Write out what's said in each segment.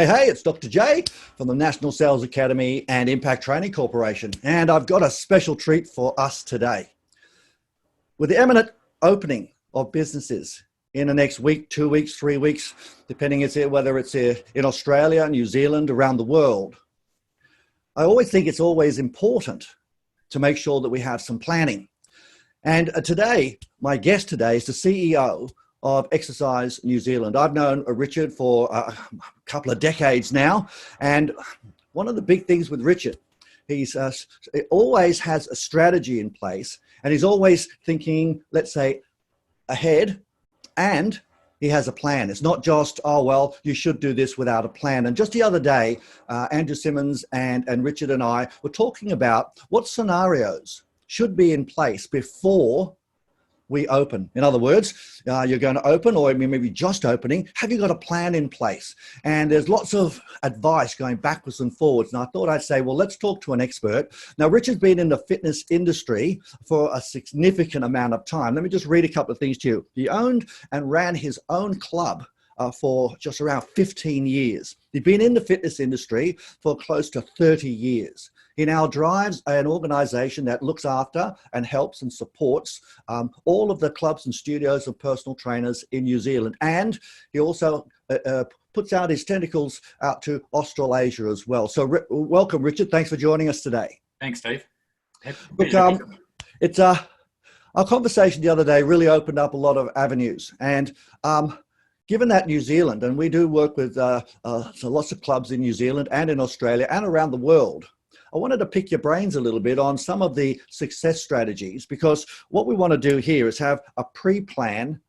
Hey, it's Dr. J from the National Sales Academy and Impact Training Corporation, and I've got a special treat for us today. With the imminent opening of businesses in the next week, 2 weeks, 3 weeks, depending whether it's in Australia, New Zealand, around the world, I always think it's always important to make sure that we have some planning. And today, my guest today is the CEO of Exercise New Zealand. I've known Richard for a couple of decades now, and one of the big things with Richard, he's always has a strategy in place, and he's always thinking, let's say, ahead, and he has a plan. It's not just, oh, well, you should do this without a plan. And just the other day, Andrew Simmons and Richard and I were talking about what scenarios should be in place before we open. In other words, you're going to open, or maybe just opening. Have you got a plan in place? And there's lots of advice going backwards and forwards. And I thought I'd say, well, let's talk to an expert. Now, Richard's been in the fitness industry for a significant amount of time. Let me just read a couple of things to you. He owned and ran his own club for just around 15 years. He'd been in the fitness industry for close to 30 years. He now drives an organization that looks after and helps and supports all of the clubs and studios of personal trainers in New Zealand. And he also puts out his tentacles out to Australasia as well. So welcome, Richard. Thanks for joining us today. Thanks, Steve. Look, our conversation the other day really opened up a lot of avenues. And given that New Zealand, and we do work with lots of clubs in New Zealand and in Australia and around the world, I wanted to pick your brains a little bit on some of the success strategies, because what we want to do here is have a pre-plan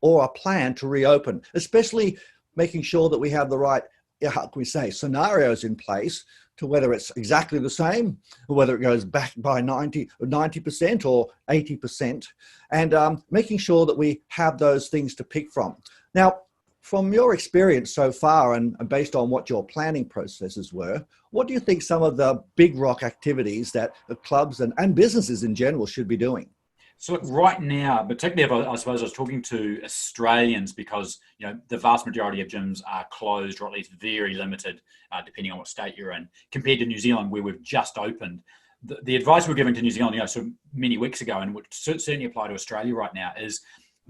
or a plan to reopen, especially making sure that we have the right, how can we say, scenarios in place to whether it's exactly the same, or whether it goes back by 90% or 80%, and making sure that we have those things to pick from. Now, from your experience so far, and based on what your planning processes were, what do you think some of the big rock activities that the clubs and businesses in general should be doing? So look, right now, particularly I suppose I was talking to Australians, because the vast majority of gyms are closed, or at least very limited, depending on what state you're in, compared to New Zealand, where we've just opened. The advice we're giving to New Zealand, so many weeks ago, and would certainly apply to Australia right now, is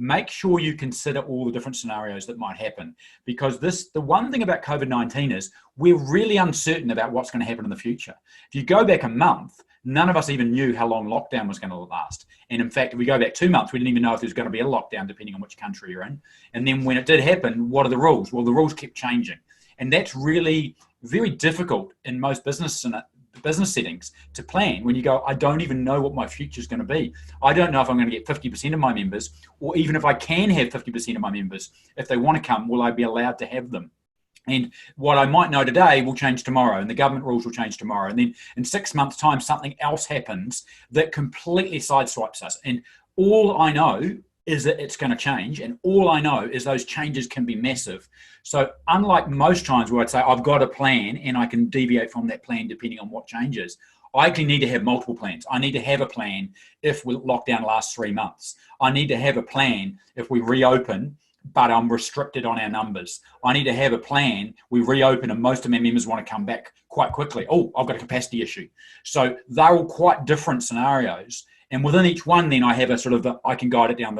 make sure you consider all the different scenarios that might happen, because the one thing about COVID-19 is we're really uncertain about what's going to happen in the future. If you go back a month, none of us even knew how long lockdown was going to last. And in fact, if we go back 2 months, we didn't even know if there was going to be a lockdown, depending on which country you're in. And then when it did happen, what are the rules? Well, the rules kept changing. And that's really very difficult in most business settings to plan, when you go, I don't even know what my future is going to be. I don't know if I'm going to get 50% of my members, or even if I can have 50% of my members, if they want to come, will I be allowed to have them? And what I might know today will change tomorrow, and the government rules will change tomorrow. And then in 6 months' time, something else happens that completely sideswipes us. And all I know is that it's going to change, and all I know is those changes can be massive. So unlike most times where I'd say I've got a plan and I can deviate from that plan depending on what changes, I actually need to have multiple plans. I need to have a plan if lockdown lasts 3 months. I need to have a plan if we reopen, but I'm restricted on our numbers. I need to have a plan. We reopen and most of my members want to come back quite quickly. Oh, I've got a capacity issue. So they're all quite different scenarios. And within each one, then I have I can guide it down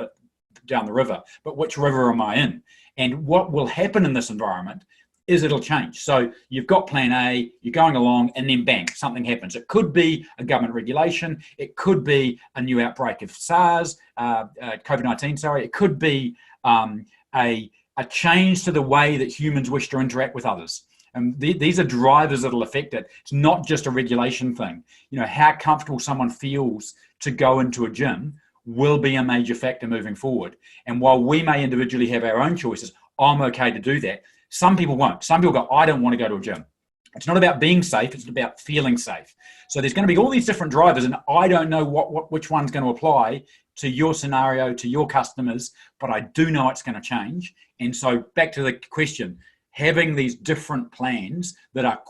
the river. But which river am I in? And what will happen in this environment is it'll change. So you've got plan A, you're going along, and then bang, something happens. It could be a government regulation. It could be a new outbreak of COVID-19, sorry. It could be a change to the way that humans wish to interact with others. And these are drivers that will affect it. It's not just a regulation thing. How comfortable someone feels to go into a gym will be a major factor moving forward. And while we may individually have our own choices, I'm okay to do that. Some people won't. Some people go, I don't want to go to a gym. It's not about being safe, it's about feeling safe. So there's going to be all these different drivers, and I don't know which one's going to apply to your scenario, to your customers, but I do know it's going to change. And so back to the question, having these different plans that are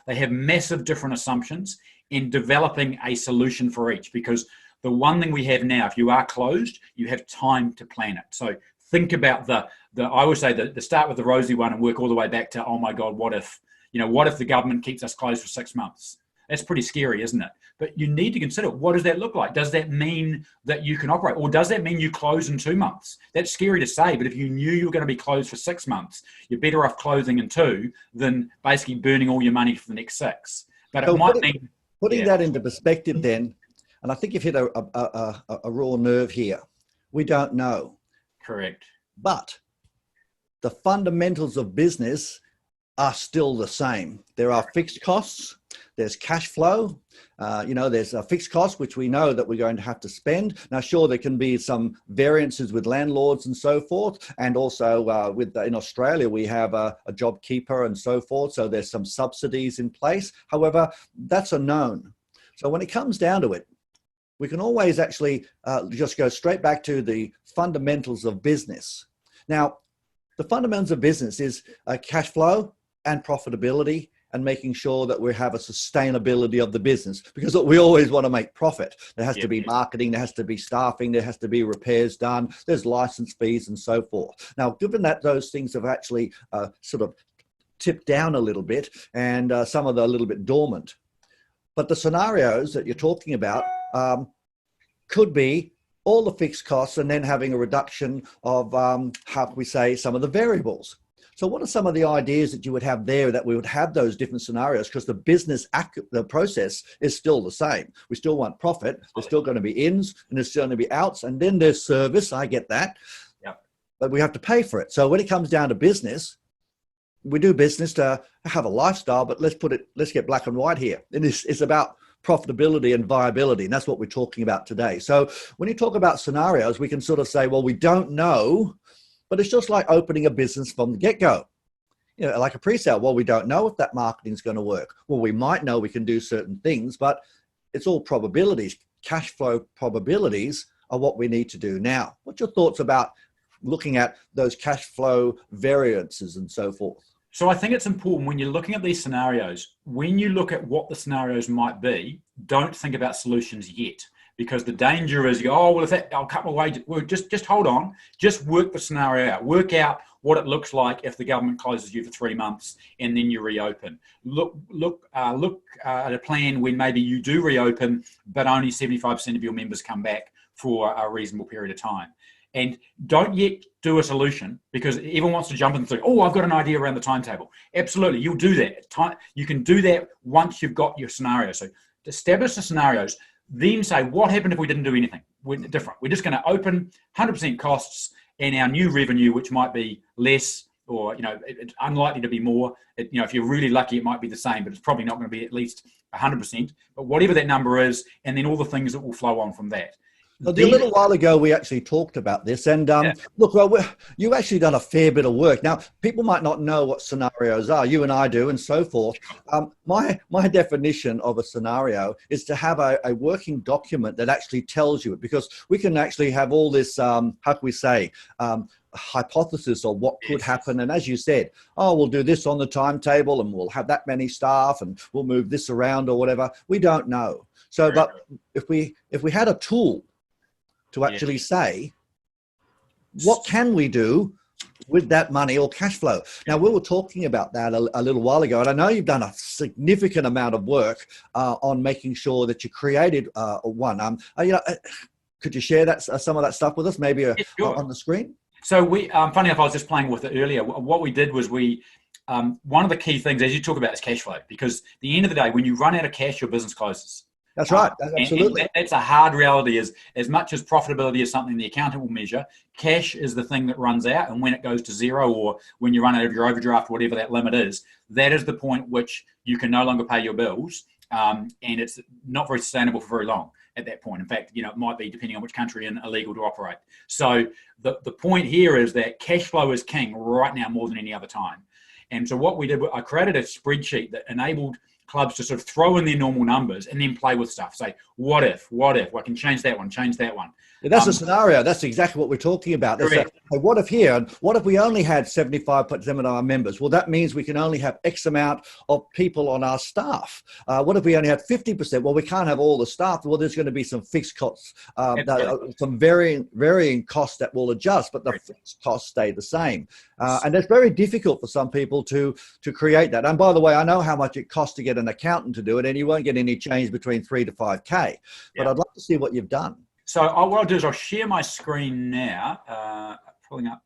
they have massive different assumptions, in developing a solution for each, because the one thing we have now, if you are closed, you have time to plan it. So think about I always say the start with the rosy one and work all the way back to, oh my God, what if the government keeps us closed for 6 months? That's pretty scary, isn't it? But you need to consider, what does that look like? Does that mean that you can operate? Or does that mean you close in 2 months? That's scary to say, but if you knew you were going to be closed for 6 months, you're better off closing in 2 than basically burning all your money for the next 6. But it might mean... Putting that into perspective then, and I think you've hit a raw nerve here. We don't know. Correct. But the fundamentals of business are still the same. There are fixed costs, there's cash flow, there's a fixed cost, which we know that we're going to have to spend. Now, sure, there can be some variances with landlords and so forth. And also in Australia, we have a job keeper and so forth. So there's some subsidies in place. However, that's a known. So when it comes down to it, we can always actually just go straight back to the fundamentals of business. Now, the fundamentals of business is cash flow and profitability, and making sure that we have a sustainability of the business, because we always want to make profit. There has to be marketing, there has to be staffing, there has to be repairs done, there's license fees and so forth. Now, given that those things have actually sort of tipped down a little bit, and some of them are a little bit dormant, but the scenarios that you're talking about could be all the fixed costs and then having a reduction of, how can we say, some of the variables. So what are some of the ideas that you would have there that we would have those different scenarios? Because the process is still the same. We still want profit. There's still going to be ins and there's still going to be outs. And then there's service. I get that. Yeah. But we have to pay for it. So when it comes down to business, we do business to have a lifestyle, but let's get black and white here. And it's about profitability and viability. And that's what we're talking about today. So when you talk about scenarios, we can sort of say, well, we don't know. But it's just like opening a business from the get-go, like a pre-sale. Well, we don't know if that marketing is going to work. Well, we might know we can do certain things, but it's all probabilities. Cash flow probabilities are what we need to do now. What's your thoughts about looking at those cash flow variances and so forth? So I think it's important when you're looking at these scenarios, when you look at what the scenarios might be, don't think about solutions yet. Because the danger is, I'll cut my wages. Well, just hold on. Just work the scenario out. Work out what it looks like if the government closes you for 3 months and then you reopen. Look at a plan when maybe you do reopen, but only 75% of your members come back for a reasonable period of time. And don't yet do a solution, because everyone wants to jump in and say, I've got an idea around the timetable. Absolutely, you'll do that. You can do that once you've got your scenario. So establish the scenarios. Then say, what happened if we didn't do anything? We're different. We're just going to open 100% costs, and our new revenue, which might be less, or it's unlikely to be more. If you're really lucky, it might be the same, but it's probably not going to be at least 100%. But whatever that number is, and then all the things that will flow on from that. A little while ago, we actually talked about this, and look, you've actually done a fair bit of work. Now, people might not know what scenarios are. You and I do, and so forth. My definition of a scenario is to have a working document that actually tells you it, because we can actually have all this, how can we say, hypothesis of what could happen. And as you said, we'll do this on the timetable, and we'll have that many staff, and we'll move this around or whatever. We don't know. So, but if we had a tool to actually say, what can we do with that money or cash flow? Now, we were talking about that a little while ago, and I know you've done a significant amount of work on making sure that you created one. Could you share that some of that stuff with us, maybe on the screen? So funny enough, I was just playing with it earlier. What we did was one of the key things, as you talk about, is cash flow, because at the end of the day, when you run out of cash, your business closes. That's right. Absolutely. And that's a hard reality. As much as profitability is something the accountant will measure, cash is the thing that runs out. And when it goes to zero, or when you run out of your overdraft, whatever that limit is, that is the point which you can no longer pay your bills. And it's not very sustainable for very long at that point. In fact, it might be, depending on which country, and illegal to operate. So the point here is that cash flow is king right now more than any other time. And so what we did, I created a spreadsheet that enabled clubs to sort of throw in their normal numbers and then play with stuff. Say, what if? I can change that one, change that one. Yeah, that's a scenario. That's exactly what we're talking about. hey, what if here, and what if we only had 75% of our members? Well, that means we can only have X amount of people on our staff. What if we only had 50%? Well, we can't have all the staff. Well, there's going to be some fixed costs, some varying costs that will adjust, but the fixed costs stay the same. And it's very difficult for some people to create that. And by the way, I know how much it costs to get an accountant to do it, and you won't get any change between 3 to 5K. But I'd love to see what you've done. So what I'll do is I'll share my screen now, pulling up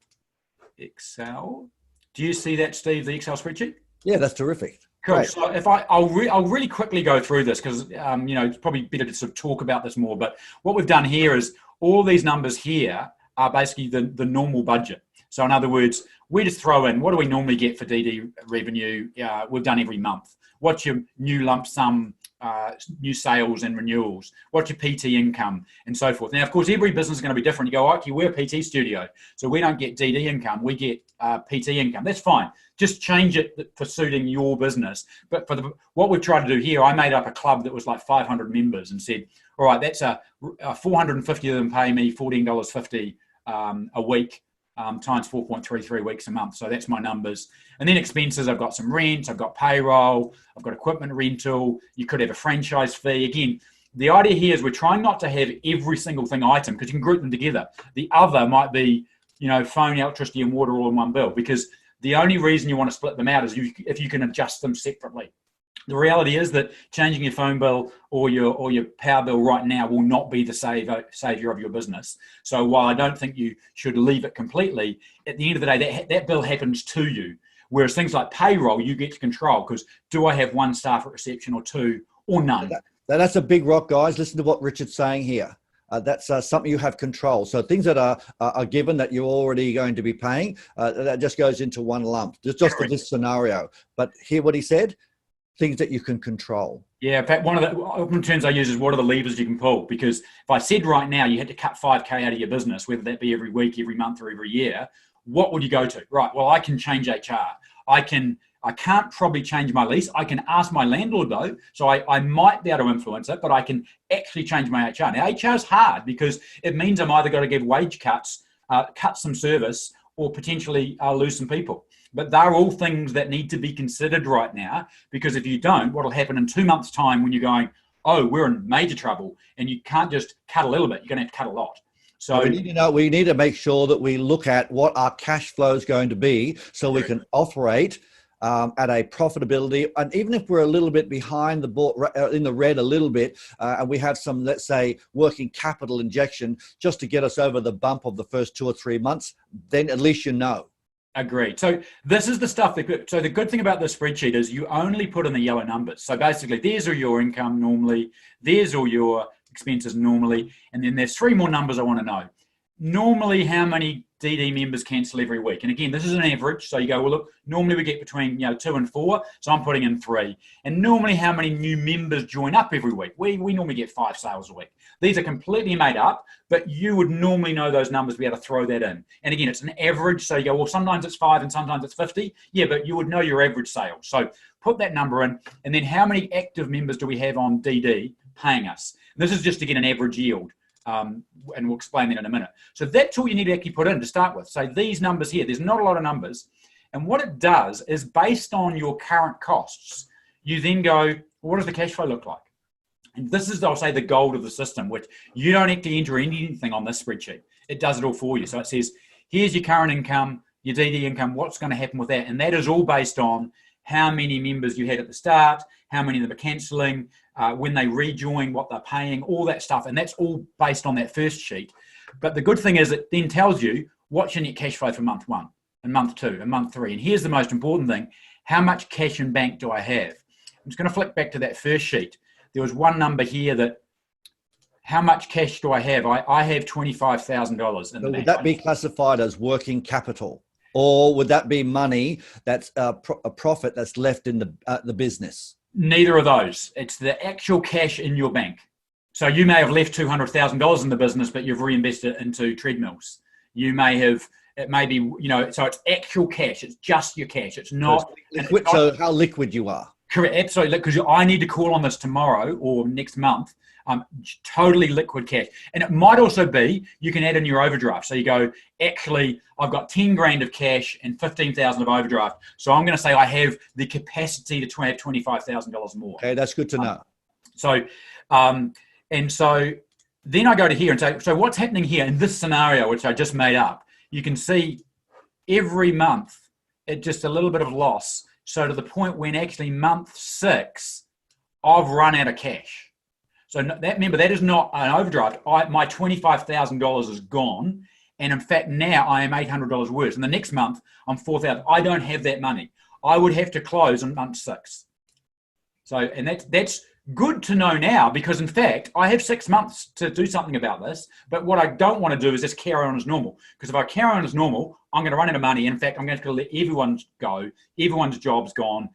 Excel. Do you see that, Steve, the Excel spreadsheet? Yeah, that's terrific. Cool. Great. So if I'll really quickly go through this because, it's probably better to sort of talk about this more. But what we've done here is all these numbers here are basically the normal budget. So in other words, we just throw in, what do we normally get for DD revenue? We've done every month. What's your new lump sum, new sales and renewals? What's your PT income and so forth? Now, of course, every business is going to be different. You go, okay, we're a PT studio, so we don't get DD income. We get PT income. That's fine. Just change it for suiting your business. But for what we've tried to do here, I made up a club that was like 500 members and said, all right, that's 450 of them pay me $14.50 a week. Times 4.33 weeks a month. So that's my numbers. And then expenses, I've got some rent, I've got payroll, I've got equipment rental. You could have a franchise fee. Again, the idea here is we're trying not to have every single thing item because you can group them together. The other might be, phone, electricity and water all in one bill, because the only reason you want to split them out is if you can adjust them separately. The reality is that changing your phone bill or your power bill right now will not be the savior of your business. So while I don't think you should leave it completely, at the end of the day, that bill happens to you. Whereas things like payroll, you get to control because do I have one staff at reception or two or none? That's a big rock, guys. Listen to what Richard's saying here. That's something you have control. So things that are given that you're already going to be paying, that just goes into one lump, just for this scenario. But hear what he said. Things that you can control. Yeah, in fact, one of the open terms I use is what are the levers you can pull? Because if I said right now you had to cut 5K out of your business, whether that be every week, every month, or every year, what would you go to? Right, well, I can change HR. I can't probably change my lease. I can ask my landlord though, so I might be able to influence it, but I can actually change my HR. Now, HR is hard because it means I'm either got to give wage cuts, cut some service, or potentially lose some people. But they're all things that need to be considered right now, because if you don't, what will happen in 2 months' time when you're going, oh, we're in major trouble, and you can't just cut a little bit, you're going to have to cut a lot. So we need to make sure that we look at what our cash flow is going to be so we can operate at a profitability. And even if we're a little bit behind the ball, in the red a little bit, and we have some, let's say, working capital injection just to get us over the bump of the first 2 or 3 months, then at least you know. Agreed. So this is the stuff so the good thing about this spreadsheet is you only put in the yellow numbers. So basically there's all your income normally, there's all your expenses normally, and then there's 3 more numbers I want to know. Normally, how many DD members cancel every week? And again, this is an average. So you go, well, look, normally we get between 2 and 4. So I'm putting in 3. And normally how many new members join up every week? We normally get 5 sales a week. These are completely made up, but you would normally know those numbers, be able to throw that in. And again, it's an average. So you go, well, sometimes it's 5 and sometimes it's 50. Yeah, but you would know your average sales. So put that number in. And then how many active members do we have on DD paying us? And this is just to get an average yield. And we'll explain that in a minute. So that's all you need to actually put in to start with. So these numbers here, there's not a lot of numbers. And what it does is based on your current costs, you then go, well, what does the cash flow look like? And this is, I'll say, the gold of the system, which you don't have to enter anything on this spreadsheet. It does it all for you. So it says, here's your current income, your DD income, what's going to happen with that. And that is all based on how many members you had at the start, how many of them are cancelling, when they rejoin, what they're paying, all that stuff. And that's all based on that first sheet. But the good thing is it then tells you what's your net cash flow for month 1 and month 2 and month 3. And here's the most important thing. How much cash in bank do I have? I'm just going to flick back to that first sheet. There was one number here that, how much cash do I have? I have $25,000 in the bank. Would that be classified as working capital? Or would that be money that's a profit that's left in the business? Neither of those. It's the actual cash in your bank. So you may have left $200,000 in the business, but you've reinvested it into treadmills. You may have, it may be, so it's actual cash. It's just your cash. It's not. Liquid, so how liquid you are. Correct. Absolutely. Because I need to call on this tomorrow or next month totally liquid cash. And it might also be, you can add in your overdraft. So you go, actually, I've got 10 grand of cash and 15,000 of overdraft. So I'm going to say I have the capacity to have $25,000 more. Okay, that's good to know. And so then I go to here and say, so what's happening here in this scenario, which I just made up? You can see every month, it's just a little bit of loss. So to the point when actually month 6, I've run out of cash. So remember, that is not an overdraft. My $25,000 is gone. And in fact, now I am $800 worse. And the next month, I'm $4,000. I don't have that money. I would have to close on month 6. So, and that's good to know now, because in fact, I have 6 months to do something about this. But what I don't want to do is just carry on as normal. Because if I carry on as normal, I'm going to run out of money. In fact, I'm going to have to let everyone go. Everyone's job's gone.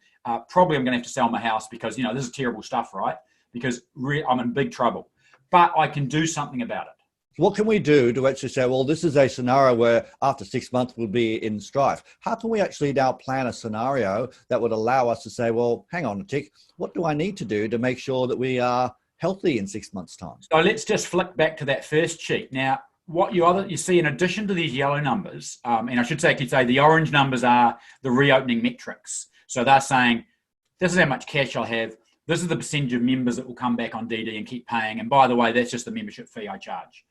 Probably I'm going to have to sell my house because, this is terrible stuff, right? Because I'm in big trouble. But I can do something about it. What can we do to actually say, well, this is a scenario where after 6 months we'll be in strife? How can we actually now plan a scenario that would allow us to say, well, hang on a tick, what do I need to do to make sure that we are healthy in 6 months' time? So let's just flick back to that first sheet. Now, what you see in addition to these yellow numbers, and I should say the orange numbers are the reopening metrics. So they're saying, this is how much cash I'll have. This is the percentage of members that will come back on DD and keep paying. And by the way, that's just the membership fee I charge.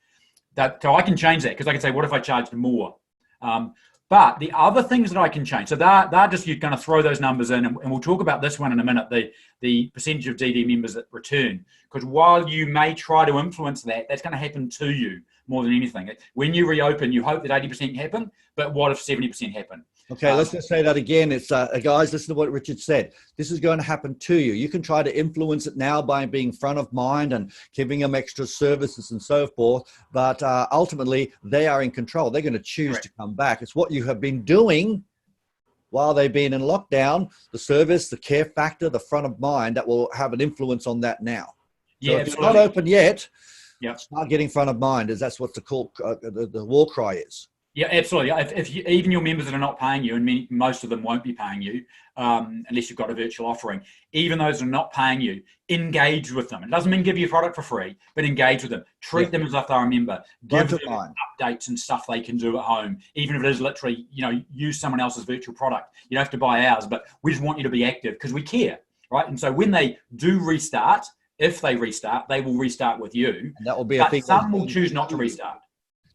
So I can change that, because I can say, what if I charged more? But the other things that I can change, so they're just, you're going to throw those numbers in, and we'll talk about this one in a minute, the percentage of DD members that return. Because while you may try to influence that, that's going to happen to you more than anything. When you reopen, you hope that 80% happen, but what if 70% happen? Okay, let's just say that again. It's guys, listen to what Richard said. This is going to happen to you. You can try to influence it now by being front of mind and giving them extra services and so forth. But ultimately, they are in control. They're going to choose to come back. It's what you have been doing while they've been in lockdown, the service, the care factor, the front of mind that will have an influence on that now. So yeah, if it's not open yet, yep. Start getting front of mind, as that's what the war cry is. Yeah, absolutely. If even your members that are not paying you, and most of them won't be paying you, unless you've got a virtual offering, even those that are not paying you, engage with them. It doesn't mean give you a product for free, but engage with them. Treat them as if they're a member. Give them updates and stuff they can do at home, even if it is literally, use someone else's virtual product. You don't have to buy ours, but we just want you to be active because we care, right? And so when they do restart, if they restart, they will restart with you. And that will be a thing. Some will choose not to restart.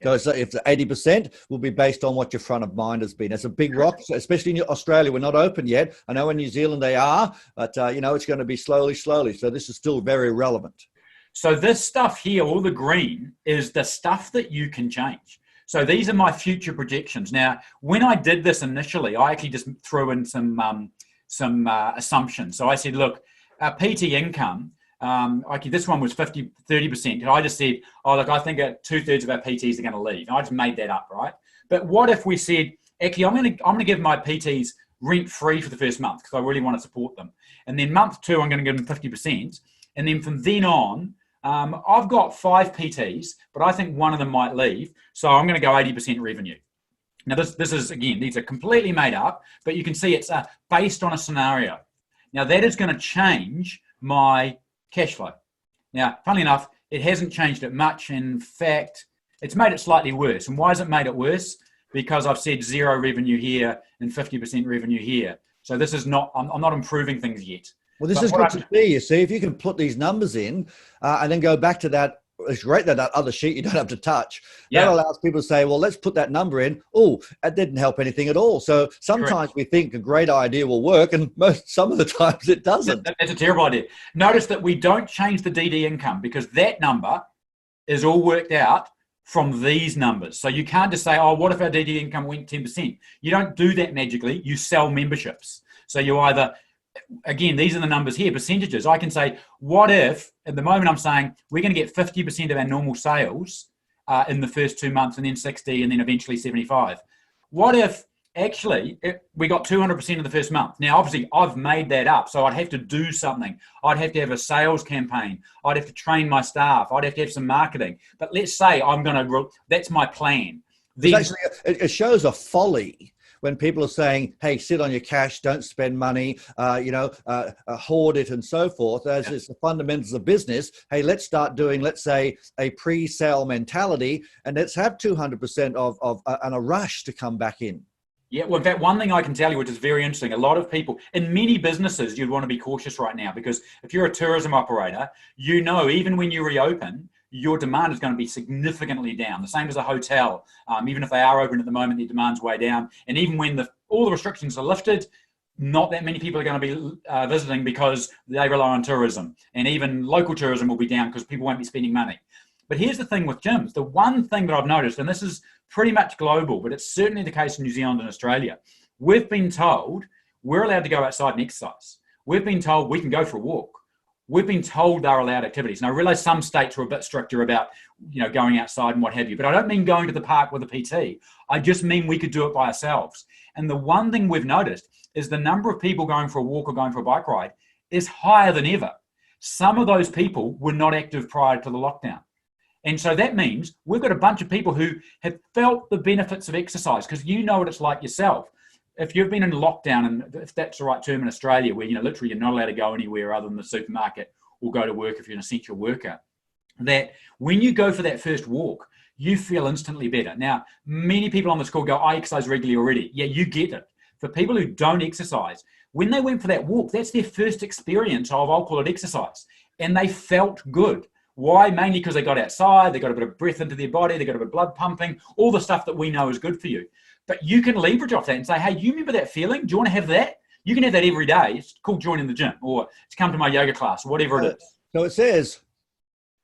So if the 80% will be based on what your front of mind has been. It's a big rock, especially in Australia. We're not open yet. I know in New Zealand they are, but it's going to be slowly. So this is still very relevant. So this stuff here, all the green, is the stuff that you can change. So these are my future projections. Now, when I did this initially, I actually just threw in some assumptions. So I said, look, PT income, this one was 30%. And I just said, I think 2/3 of our PTs are going to leave. And I just made that up, right? But what if we said, actually, I'm going to give my PTs rent free for the first month because I really want to support them. And then month 2, I'm going to give them 50%. And then from then on, I've got 5 PTs, but I think one of them might leave. So I'm going to go 80% revenue. Now, this is, again, these are completely made up, but you can see it's based on a scenario. Now, that is going to change my cash flow. Now, funnily enough, it hasn't changed it much. In fact, it's made it slightly worse. And why has it made it worse? Because I've said 0 revenue here and 50% revenue here. So this is not, I'm not improving things yet. Well, this is good to see. You see, if you can put these numbers in and then go back to that, it's great that other sheet you don't have to touch. That allows people to say, well, let's put that number in. Oh, that didn't help anything at all. So sometimes we think a great idea will work, and some of the times it doesn't. That's a terrible idea. Notice that we don't change the DD income because that number is all worked out from these numbers. So you can't just say, oh, what if our DD income went 10%? You don't do that magically. You sell memberships. So you either... Again, these are the numbers here, percentages. I can say, what if, at the moment I'm saying, we're going to get 50% of our normal sales in the first 2 months and then 60 and then eventually 75. What if actually we got 200% of the first month? Now, obviously, I've made that up. So I'd have to do something. I'd have to have a sales campaign. I'd have to train my staff. I'd have to have some marketing. But let's say that's my plan. Actually, it shows a folly when people are saying, hey, sit on your cash, don't spend money, hoard it and so forth, as it's the fundamentals of business. Hey, let's start doing, let's say, a pre-sale mentality, and let's have 200% and a rush to come back in. Yeah, well, in fact, one thing I can tell you, which is very interesting, a lot of people in many businesses, you'd want to be cautious right now, because if you're a tourism operator, even when you reopen, your demand is going to be significantly down. The same as a hotel. Even if they are open at the moment, their demand's way down. And even when all the restrictions are lifted, not that many people are going to be visiting because they rely on tourism. And even local tourism will be down because people won't be spending money. But here's the thing with gyms. The one thing that I've noticed, and this is pretty much global, but it's certainly the case in New Zealand and Australia, we've been told we're allowed to go outside and exercise. We've been told we can go for a walk. We've been told they're allowed activities. And I realize some states are a bit stricter about, going outside and what have you, but I don't mean going to the park with a PT. I just mean we could do it by ourselves. And the one thing we've noticed is the number of people going for a walk or going for a bike ride is higher than ever. Some of those people were not active prior to the lockdown. And so that means we've got a bunch of people who have felt the benefits of exercise, because you know what it's like yourself. If you've been in lockdown, and if that's the right term in Australia, where literally you're not allowed to go anywhere other than the supermarket or go to work if you're an essential worker, that when you go for that first walk, you feel instantly better. Now, many people on this call go, I exercise regularly already. Yeah, you get it. For people who don't exercise, when they went for that walk, that's their first experience of, I'll call it exercise, and they felt good. Why? Mainly because they got outside, they got a bit of breath into their body, they got a bit of blood pumping, all the stuff that we know is good for you. But you can leverage off that and say, hey, you remember that feeling? Do you want to have that? You can have that every day. It's called joining the gym, or to come to my yoga class, or whatever it is. So it says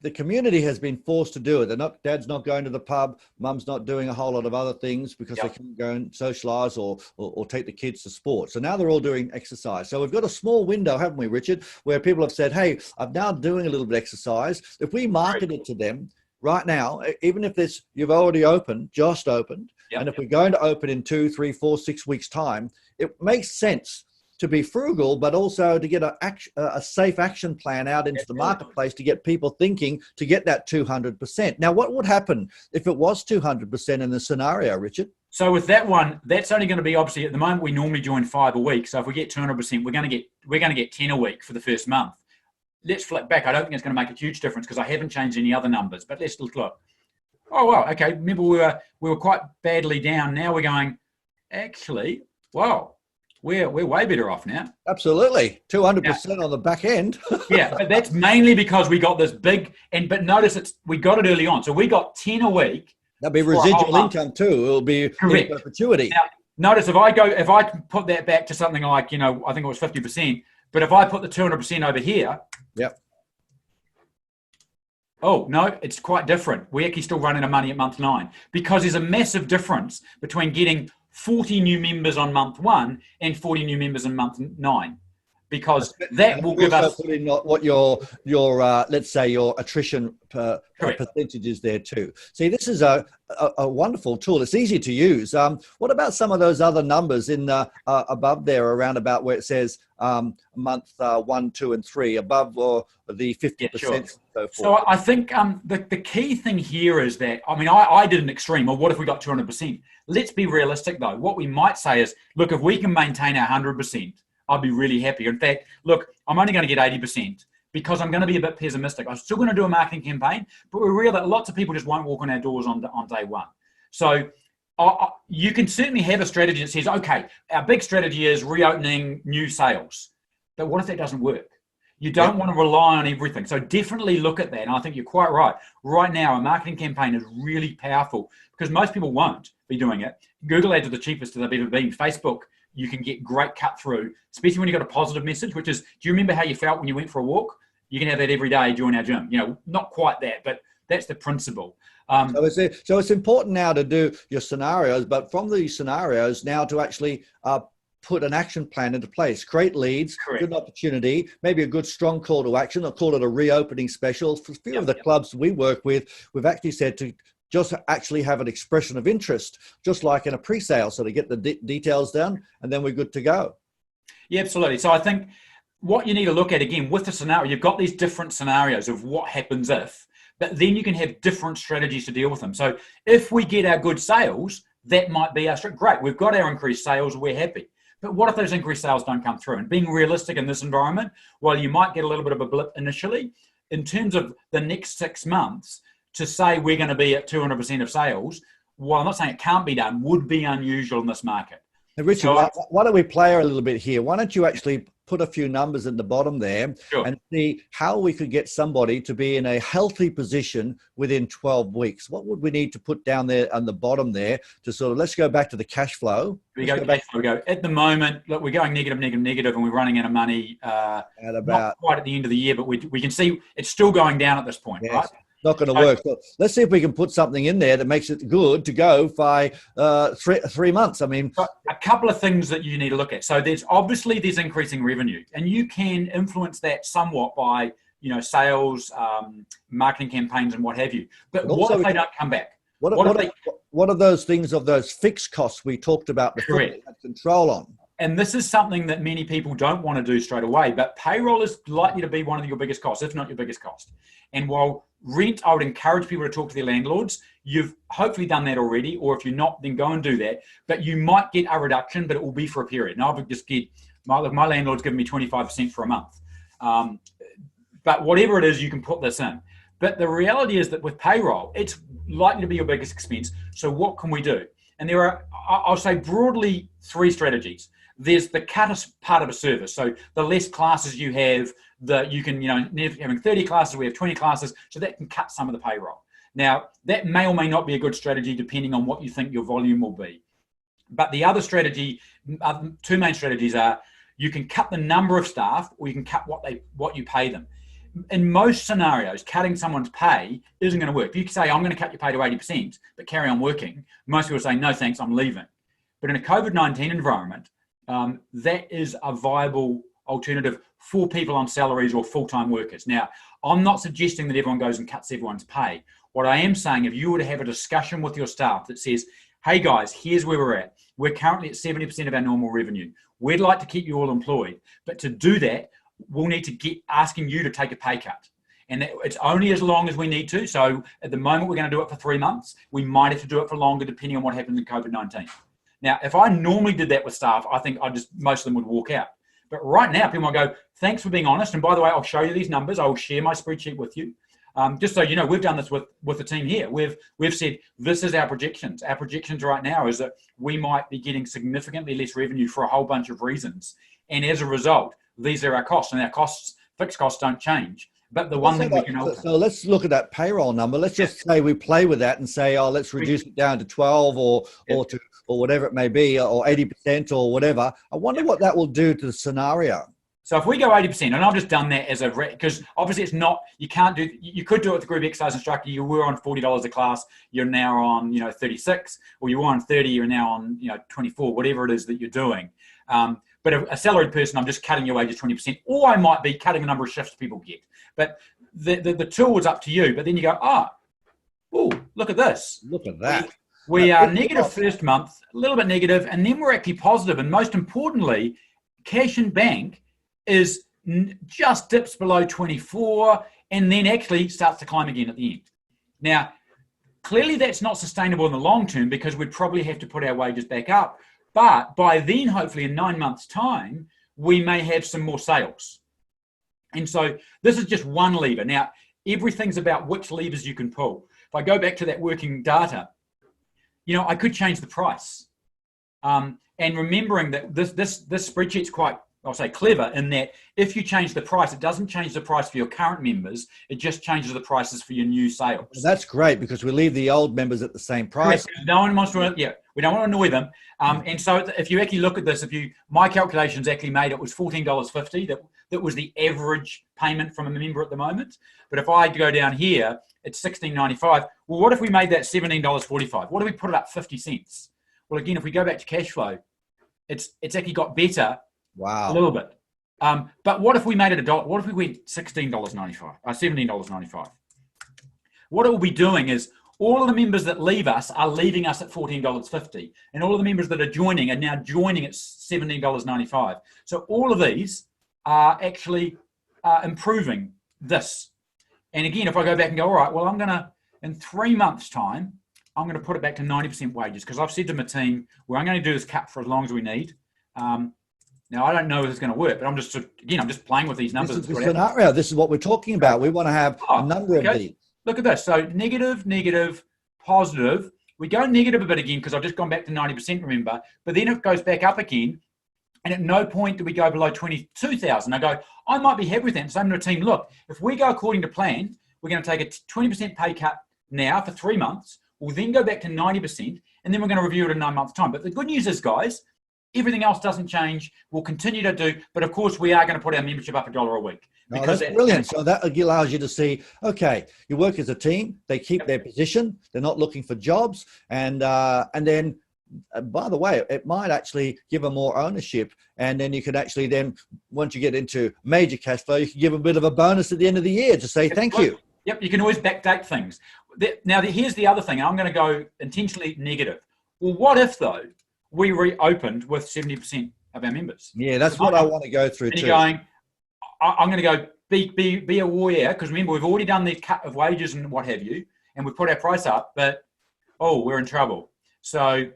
the community has been forced to do it. Dad's not going to the pub, mum's not doing a whole lot of other things because they can't go and socialize or take the kids to sport. So now they're all doing exercise. So we've got a small window, haven't we, Richard, where people have said, hey, I'm now doing a little bit of exercise. If we market it to them right now, even if you've already opened, just opened, and if we're going to open in 2, 3, 4, 6 weeks time, it makes sense to be frugal, but also to get a safe action plan out into the marketplace to get people thinking to get that 200%. Now, what would happen if it was 200% in the scenario, Richard? So with that one, that's only going to be, obviously, at the moment we normally join 5 a week. So if we get 200%, we're going to get 10 a week for the first month. Let's flip back. I don't think it's going to make a huge difference because I haven't changed any other numbers. But let's look. Oh wow, okay. Remember we were quite badly down. Now we're going. Actually, wow. We're way better off now. Absolutely. 200% on the back end. Yeah, but that's mainly because we got this big, but notice we got it early on. So we got 10 a week. That'll be residual income too. It'll be correct. In perpetuity. Now, notice if I put that back to something like, I think it was 50%, but if I put the 200% over here. Yep. Oh, no, it's quite different. We actually still running a money at month 9 because there's a massive difference between getting 40 new members on month 1 and 40 new members in month 9, because that will give us put in what your let's say your attrition percentage is there too. See, this is a wonderful tool. It's easy to use. What about some of those other numbers in above there, around about where it says month 1, 2, and 3, above the 50%? Yeah, sure. So, so I think the key thing here is that, I did an extreme, or what if we got 200%? Let's be realistic though. What we might say is, look, if we can maintain our 100%, I'd be really happy. In fact, look, I'm only going to get 80% because I'm going to be a bit pessimistic. I'm still going to do a marketing campaign, but we realize that lots of people just won't walk on our doors on day 1. So you can certainly have a strategy that says, okay, our big strategy is reopening new sales. But what if that doesn't work? You don't want to rely on everything. So definitely look at that. And I think you're quite right. Right now, a marketing campaign is really powerful because most people won't be doing it. Google ads are the cheapest they've ever been. Facebook, you can get great cut through, especially when you've got a positive message, which is, do you remember how you felt when you went for a walk? You can have that every day during our gym. Not quite that, but that's the principle. So it's important now to do your scenarios, but from these scenarios now to actually put an action plan into place, create leads, good opportunity, maybe a good strong call to action. I'll call it a reopening special. For a few of the clubs we work with, we've actually said to just actually have an expression of interest, just like in a pre-sale. So to get the details down and then we're good to go. Yeah, absolutely. So I think what you need to look at, again, with the scenario, you've got these different scenarios of what happens if, but then you can have different strategies to deal with them. So if we get our good sales, that might be our strict. Great, we've got our increased sales, we're happy. But what if those increased sales don't come through? And being realistic in this environment, while you might get a little bit of a blip initially, in terms of the next 6 months, to say we're going to be at 200% of sales, while I'm not saying it can't be done, would be unusual in this market. Hey, Richard, So, why don't we play a little bit here? Why don't you actually put a few numbers in the bottom there sure. and see how we could get somebody to be in a healthy position within 12 weeks? What would we need to put down there on the bottom there to sort of, let's go back to the cash flow. We go at the moment, look, we're going negative, and we're running out of money at about, not quite at the end of the year, but we can see it's still going down at this point, yes, right? Not going to work. So let's see if we can put something in there that makes it good to go by 3 months. I mean, a couple of things that you need to look at. So there's increasing revenue, and you can influence that somewhat by sales, marketing campaigns, and what have you. But what if they don't come back? What are those things of those fixed costs we talked about before? Correct. We had control on. And this is something that many people don't want to do straight away, but payroll is likely to be one of your biggest costs, if not your biggest cost. And while rent, I would encourage people to talk to their landlords. You've hopefully done that already, or if you're not, then go and do that. But you might get a reduction, but it will be for a period. Now, I've just get my landlord's given me 25% for a month. But whatever it is, you can put this in. But the reality is that with payroll, it's likely to be your biggest expense. So what can we do? And there are, I'll say broadly, 3 strategies. There's the cut part of a service. So the less classes you have, you can, having 30 classes, we have 20 classes, so that can cut some of the payroll. Now, that may or may not be a good strategy depending on what you think your volume will be. But the other strategy, 2 main strategies are, you can cut the number of staff, or you can cut what you pay them. In most scenarios, cutting someone's pay isn't going to work. If you say, I'm going to cut your pay to 80%, but carry on working, most people say, no, thanks, I'm leaving. But in a COVID-19 environment, that is a viable alternative for people on salaries or full-time workers. Now, I'm not suggesting that everyone goes and cuts everyone's pay. What I am saying, if you were to have a discussion with your staff that says, hey guys, here's where we're at. We're currently at 70% of our normal revenue. We'd like to keep you all employed. But to do that, we'll need to get asking you to take a pay cut. And it's only as long as we need to. So at the moment, we're going to do it for 3 months. We might have to do it for longer, depending on what happens in COVID-19. Now, if I normally did that with staff, I think most of them would walk out. But right now, people might go, thanks for being honest. And by the way, I'll show you these numbers. I will share my spreadsheet with you. Just so you know, we've done this with the team here. We've said, this is our projections. Our projections right now is that we might be getting significantly less revenue for a whole bunch of reasons. And as a result, these are our costs, and our costs, fixed costs, don't change. But the one thing we can alter. So let's look at that payroll number. Let's just say we play with that and say, oh, let's reduce it down to 12 or whatever it may be, or 80% or whatever. I wonder what that will do to the scenario. So if we go 80%, and I've just done that as because obviously it's not, you could do it with the group exercise instructor. You were on $40 a class, you're now on, 36, or you were on 30, you're now on, 24, whatever it is that you're doing. But a salaried person, I'm just cutting your wages 20%, or I might be cutting the number of shifts people get. But the tool is up to you. But then you go, look at this. Look at that. We are negative first month, a little bit negative, and then we're actually positive. And most importantly, cash in bank is just dips below 24 and then actually starts to climb again at the end. Now, clearly that's not sustainable in the long term, because we'd probably have to put our wages back up. But by then, hopefully in 9 months' time, we may have some more sales. And so this is just one lever. Now, everything's about which levers you can pull. If I go back to that working data, I could change the price. And remembering that this spreadsheet's quite, I'll say, clever in that if you change the price, it doesn't change the price for your current members. It just changes the prices for your new sales. Well, that's great, because we leave the old members at the same price. Correct. No one wants to, we don't want to annoy them. And so if you actually look at this, my calculations actually made it was $14.50. That was the average payment from a member at the moment. But if I go down here, it's $16.95. Well, what if we made that $17.45? What if we put it up 50 cents? Well, again, if we go back to cash flow, it's actually got better. Wow. A little bit. But what if we made it $1? What if we went $16.95, $17.95? What it will be doing is all of the members that leave us are leaving us at $14.50. And all of the members that are joining are now joining at $17.95. So all of these are actually improving this. And again, if I go back and go, all right, well, I'm going to, in 3 months' time, I'm going to put it back to 90% wages because I've said to my team, we're only going to do this cut for as long as we need. Now, I don't know if it's going to work, but I'm just playing with these numbers. This is the scenario. This is what we're talking about. We want to have a number of these. Look at this. So negative, negative, positive. We go negative a bit again because I've just gone back to 90%, remember? But then it goes back up again. And at no point do we go below 22,000. I go, I might be happy with that. And saying to a team, look, if we go according to plan, we're going to take a 20% pay cut now for 3 months. We'll then go back to 90%, and then we're going to review it in 9 months' time. But the good news is, guys, everything else doesn't change. We'll continue to do, but of course, we are going to put our membership up $1 a week. Because that's brilliant. So that allows you to see, okay, you work as a team. They keep their position. They're not looking for jobs, and then. By the way, it might actually give them more ownership, and then you can actually then, once you get into major cash flow, you can give a bit of a bonus at the end of the year to say thank you. Yep, you can always backdate things. Now, here's the other thing. I'm going to go intentionally negative. Well, what if, though, we reopened with 70% of our members? Yeah, that's what I want to go through too. I'm going to go be aware, because remember, we've already done the cut of wages and what have you, and we've put our price up, but, we're in trouble. So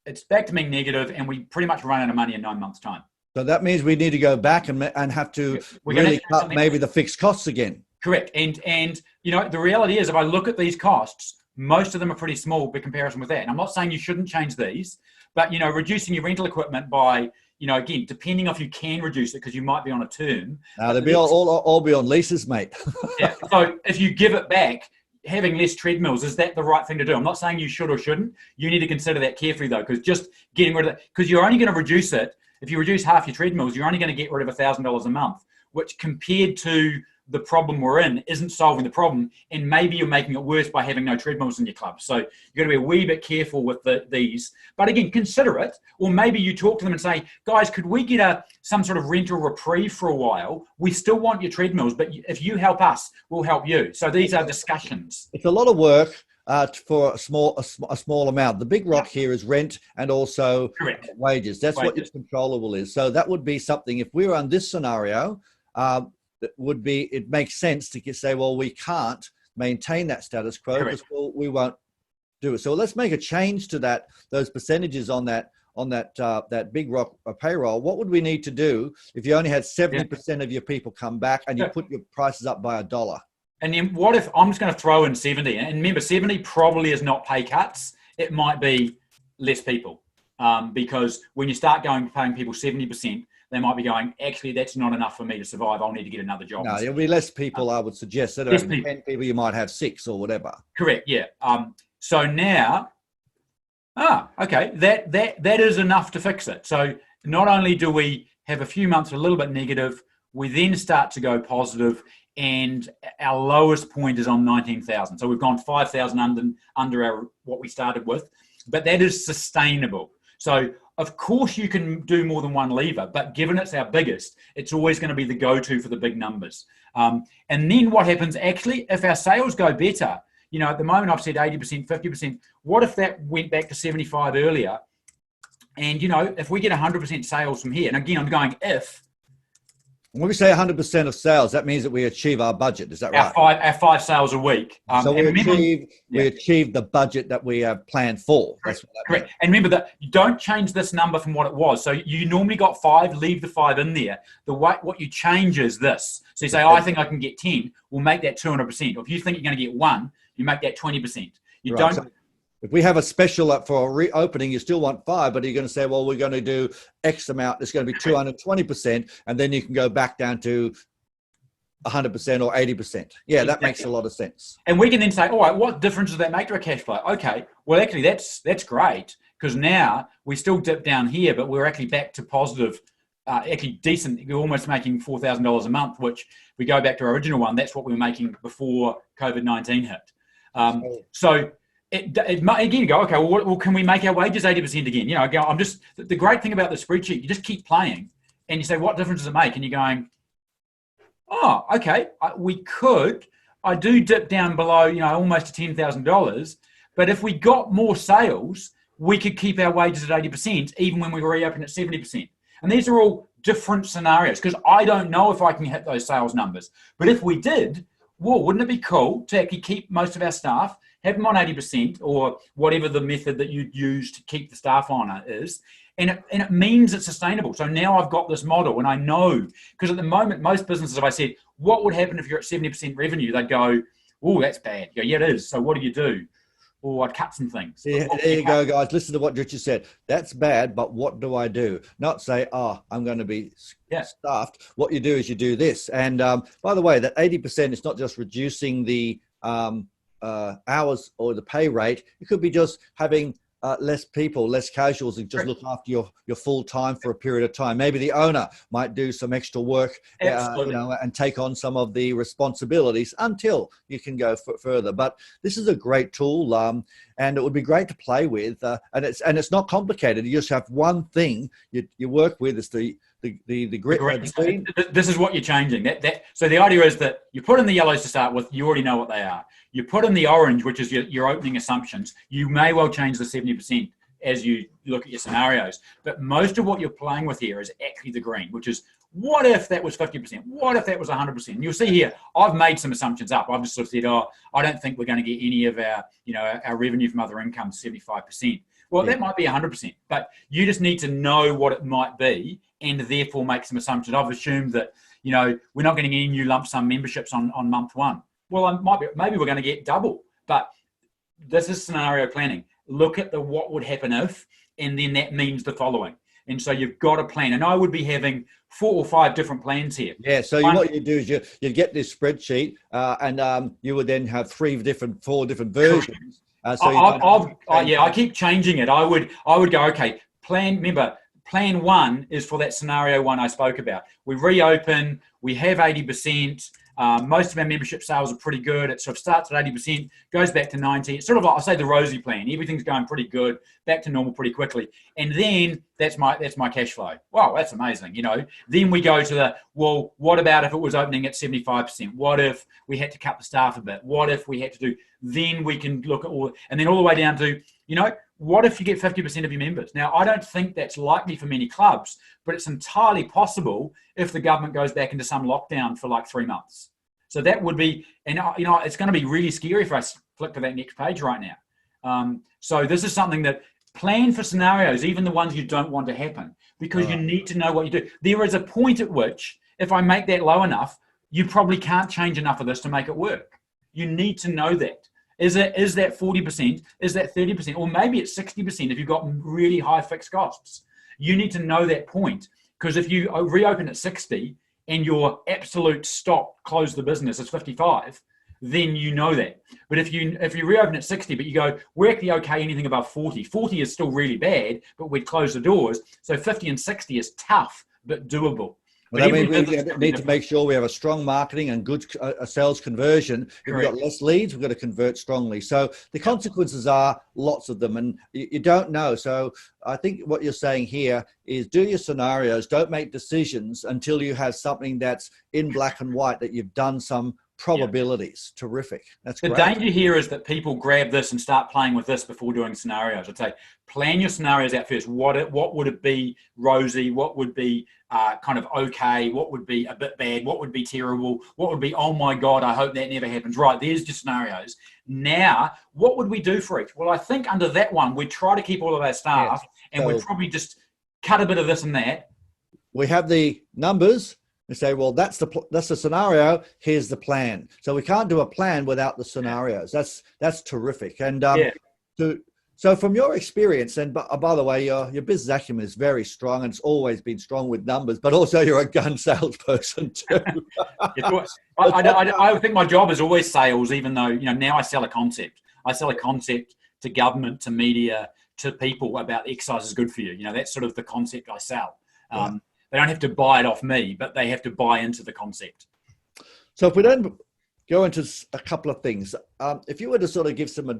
it's back to being negative, and we pretty much run out of money in 9 months' time. So that means we need to go back and have to really cut maybe the fixed costs again. Correct. And the reality is, if I look at these costs, most of them are pretty small by comparison with that. And I'm not saying you shouldn't change these, but, reducing your rental equipment by, again, depending if you can reduce it because you might be on a term. They'll be all be on leases, mate. Yeah. So if you give it back, having less treadmills, is that the right thing to do? I'm not saying you should or shouldn't. You need to consider that carefully, though, because just getting rid of it, because you're only going to reduce it. If you reduce half your treadmills, you're only going to get rid of $1,000 a month, which compared to the problem we're in isn't solving the problem. And maybe you're making it worse by having no treadmills in your club. So you've got to be a wee bit careful with these. But again, consider it. Or maybe you talk to them and say, guys, could we get some sort of rental reprieve for a while? We still want your treadmills, but if you help us, we'll help you. So these are discussions. It's a lot of work for a small amount. The big rock here is rent and also wages. That's what your controllable is. So that would be something, if we were on this scenario, it makes sense to say, well, we can't maintain that status quo because we won't do it. So let's make a change to those percentages on that big rock payroll. What would we need to do if you only had 70% of your people come back and you put your prices up by $1? And then what if I'm just going to throw in 70? And remember, 70 probably is not pay cuts. It might be less people because when you start paying people 70%, they might be going, actually, that's not enough for me to survive. I'll need to get another job. No, there'll be less people, I would suggest. Instead of 10 people, you might have 6 or whatever. Correct, yeah. So now, okay, that is enough to fix it. So not only do we have a few months a little bit negative, we then start to go positive, and our lowest point is on 19,000. So we've gone 5,000 under what we started with, but that is sustainable. So of course you can do more than one lever, but given it's our biggest, it's always going to be the go-to for the big numbers. And then what happens actually, if our sales go better, at the moment I've said 80%, 50%, what if that went back to 75 earlier? And, if we get 100% sales from here, and again, I'm going if. When we say 100% of sales, that means that we achieve our budget. Is that right? Our 5 sales a week. So we achieve the budget that we have planned for. Correct. Correct. And remember that you don't change this number from what it was. So you normally got 5, leave the 5 in there. What you change is this. So you say, I think I can get 10. We'll make that 200%. Or if you think you're going to get 1, you make that 20%. You don't. So if we have a special for a reopening, you still want 5, but you're going to say, well, we're going to do X amount. It's going to be 220%. And then you can go back down to 100% or 80%. Yeah, that makes a lot of sense. And we can then say, all right, what difference does that make to our cash flow? Okay, well, actually, that's great because now we still dip down here, but we're actually back to positive, actually decent. We're almost making $4,000 a month, which we go back to our original one. That's what we were making before COVID-19 hit. So it might again go, okay, well, can we make our wages 80% again? The great thing about the spreadsheet, you just keep playing and you say, what difference does it make? And you're going, oh, okay, we could. I do dip down below, almost to $10,000. But if we got more sales, we could keep our wages at 80%, even when we reopen at 70%. And these are all different scenarios because I don't know if I can hit those sales numbers. But if we did, well, wouldn't it be cool to actually keep most of our staff, have them on 80% or whatever the method that you'd use to keep the staff on is, and it means it's sustainable. So now I've got this model and I know, because at the moment, most businesses, if I said, what would happen if you're at 70% revenue? They'd go, oh, that's bad. You go, yeah, it is. So what do? Or I'd cut some things. Yeah, there you go, guys. Listen to what Richard said. That's bad, but what do I do? Not say, oh, I'm going to be staffed. What you do is you do this. And by the way, that 80% is not just reducing the hours or the pay rate. It could be just having less people, less casuals, and just look after your full time for a period of time. Maybe the owner might do some extra work, and take on some of the responsibilities until you can go further. But this is a great tool, and it would be great to play with. And it's not complicated. You just have one thing you work with. Is the green. This is what you're changing. So the idea is that you put in the yellows to start with. You already know what they are. You put in the orange, which is your opening assumptions. You may well change the 70% as you look at your scenarios. But most of what you're playing with here is actually the green, which is what if that was 50%? What if that was 100%? And you'll see here, I've made some assumptions up. I've just sort of said, I don't think we're going to get any of our revenue from other income 75%. Well, that might be 100%, but you just need to know what it might be and therefore make some assumptions. I've assumed that, we're not getting any new lump sum memberships on month one. Well, maybe we're going to get double, but this is scenario planning. Look at what would happen if, and then that means the following. And so you've got a plan. And I would be having 4 or 5 different plans here. Yeah. So what you do is you get this spreadsheet, and you would then have 4 different versions. I keep changing it. I would go, okay, plan 1 is for that scenario 1 I spoke about. We reopen, we have 80%. Most of our membership sales are pretty good. It sort of starts at 80%, goes back to 90. It's sort of like, I'll say the rosy plan. Everything's going pretty good, back to normal pretty quickly. And then that's my cash flow. Wow, that's amazing. Then we go to what about if it was opening at 75%? What if we had to cut the staff a bit? What if we had to do, then we can look at and then all the way down to, what if you get 50% of your members? Now, I don't think that's likely for many clubs, but it's entirely possible if the government goes back into some lockdown for like 3 months. So that would be, and it's going to be really scary if I flick to that next page right now. So this is something that plan for scenarios, even the ones you don't want to happen, because you need to know what you do. There is a point at which, if I make that low enough, you probably can't change enough of this to make it work. You need to know that. Is that 40%? Is that 30%? Or maybe it's 60% if you've got really high fixed costs. You need to know that point, because if you reopen at 60 and your absolute stop, close the business is 55, then you know that. But if you reopen at 60, but you go, we're actually okay anything above 40. 40 is still really bad, but we'd close the doors. So 50 and 60 is tough, but doable. Well, that means we need to make sure we have a strong marketing and good sales conversion. If we've got less leads, we've got to convert strongly. So the consequences are lots of them, and you don't know. So I think what you're saying here is do your scenarios. Don't make decisions until you have something that's in black and white, that you've done some probabilities. Terrific. That's great. The danger here is that people grab this and start playing with this before doing scenarios. I'd say plan your scenarios out first. What would it be rosy? What would be kind of okay? What would be a bit bad? What would be terrible? What would be, oh my God, I hope that never happens. Right, there's your scenarios. Now, what would we do for each? Well, I think under that one, we'd try to keep all of our staff, and we'd probably just cut a bit of this and that. We have the numbers. We say, well, that's the scenario. Here's the plan. So we can't do a plan without the scenarios. That's terrific. And so from your experience, and by the way, your business acumen is very strong, and it's always been strong with numbers. But also, you're a gun salesperson too. I think my job is always sales, even though now I sell a concept. I sell a concept to government, to media, to people about exercise is good for you. That's sort of the concept I sell. They don't have to buy it off me, but they have to buy into the concept. So if we then go into a couple of things, if you were to sort of give some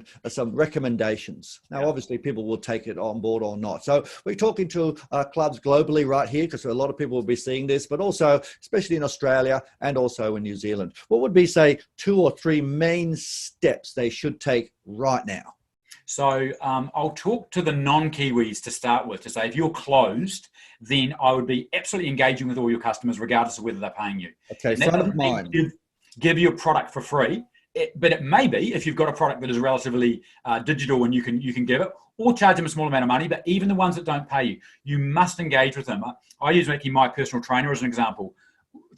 recommendations, now obviously people will take it on board or not. So we're talking to clubs globally right here, because a lot of people will be seeing this, but also especially in Australia and also in New Zealand. What would be, say, 2 or 3 main steps they should take right now? So I'll talk to the non-Kiwis to start with, to say if you're closed, then I would be absolutely engaging with all your customers, regardless of whether they're paying you. Okay, front of mind. give you a product for free. But it may be, if you've got a product that is relatively digital and you can give it, or charge them a small amount of money. But even the ones that don't pay you, you must engage with them. I use actually my personal trainer as an example.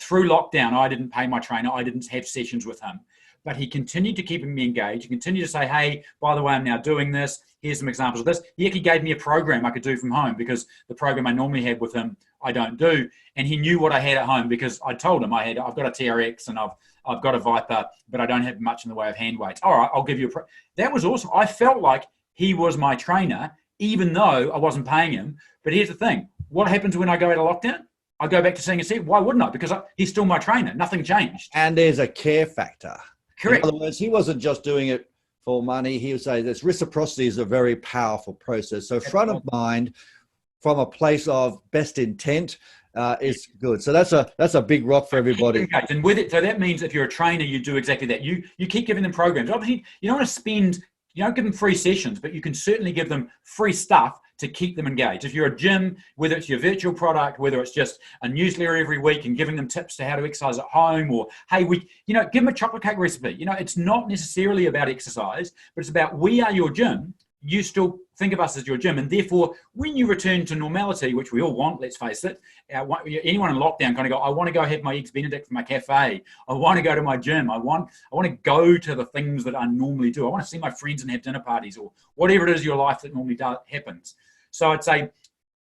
Through lockdown, I didn't pay my trainer. I didn't have sessions with him. But he continued to keep me engaged. He continued to say, hey, by the way, I'm now doing this. Here's some examples of this. He actually gave me a program I could do from home, because the program I normally have with him, I don't do. And he knew what I had at home, because I told him I've got a TRX and I've got a Viper, but I don't have much in the way of hand weights. All right, I'll give you that was awesome. I felt like he was my trainer, even though I wasn't paying him. But here's the thing. What happens when I go out of lockdown? I go back to seeing a set. Why wouldn't I? Because he's still my trainer. Nothing changed. And there's a care factor. Correct. In other words, he wasn't just doing it for money. He would say this reciprocity is a very powerful process. So front of mind from a place of best intent is good. So that's a big rock for everybody. And with it, so that means if you're a trainer, you do exactly that. You keep giving them programs. Obviously, you don't want to you don't give them free sessions, but you can certainly give them free stuff to keep them engaged. If you're a gym, whether it's your virtual product, whether it's just a newsletter every week and giving them tips to how to exercise at home, or, hey, give them a chocolate cake recipe. It's not necessarily about exercise, but it's about, we are your gym. You still think of us as your gym. And therefore, when you return to normality, which we all want, let's face it, anyone in lockdown kind of go, I want to go have my Eggs Benedict for my cafe. I want to go to my gym. I want to go to the things that I normally do. I want to see my friends and have dinner parties, or whatever it is your life that normally happens. So I'd say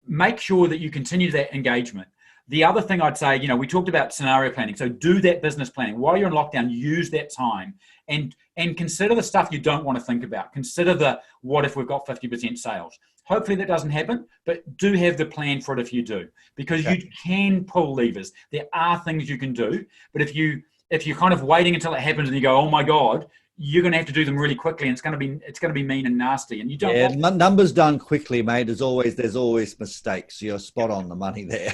make sure that you continue that engagement. The other thing I'd say, we talked about scenario planning. So do that business planning. While you're in lockdown, use that time and consider the stuff you don't want to think about. Consider what if we've got 50% sales. Hopefully that doesn't happen, but do have the plan for it if you do, because you can pull levers. There are things you can do, but if you're kind of waiting until it happens and you go, oh my God, you're going to have to do them really quickly, and it's going to be mean and nasty, and you don't. Yeah, numbers done quickly, mate. There's always mistakes. You're spot on the money there.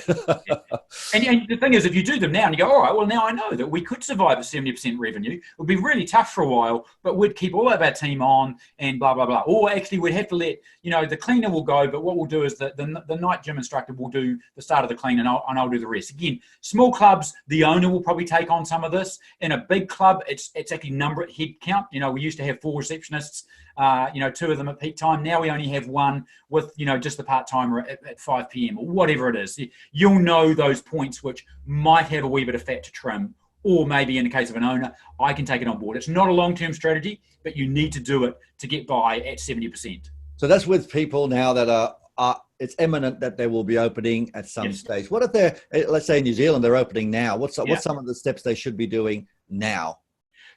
And the thing is, if you do them now and you go, all right, well, now I know that we could survive at 70% revenue. It would be really tough for a while, but we'd keep all of our team on and blah, blah, blah. Or actually we'd have to let, the cleaner will go, but what we'll do is the night gym instructor will do the start of the clean, and I'll do the rest. Again, small clubs, the owner will probably take on some of this. In a big club, it's actually head count. We used to have 4 receptionists, 2 of them at peak time. Now we only have 1 with, just the part-timer at 5 p.m. or whatever it is. You'll know those points which might have a wee bit of fat to trim, or maybe in the case of an owner, I can take it on board. It's not a long-term strategy, but you need to do it to get by at 70%. So that's with people now that are it's imminent that they will be opening at some stage. What if let's say in New Zealand, they're opening now? What's some of the steps they should be doing now?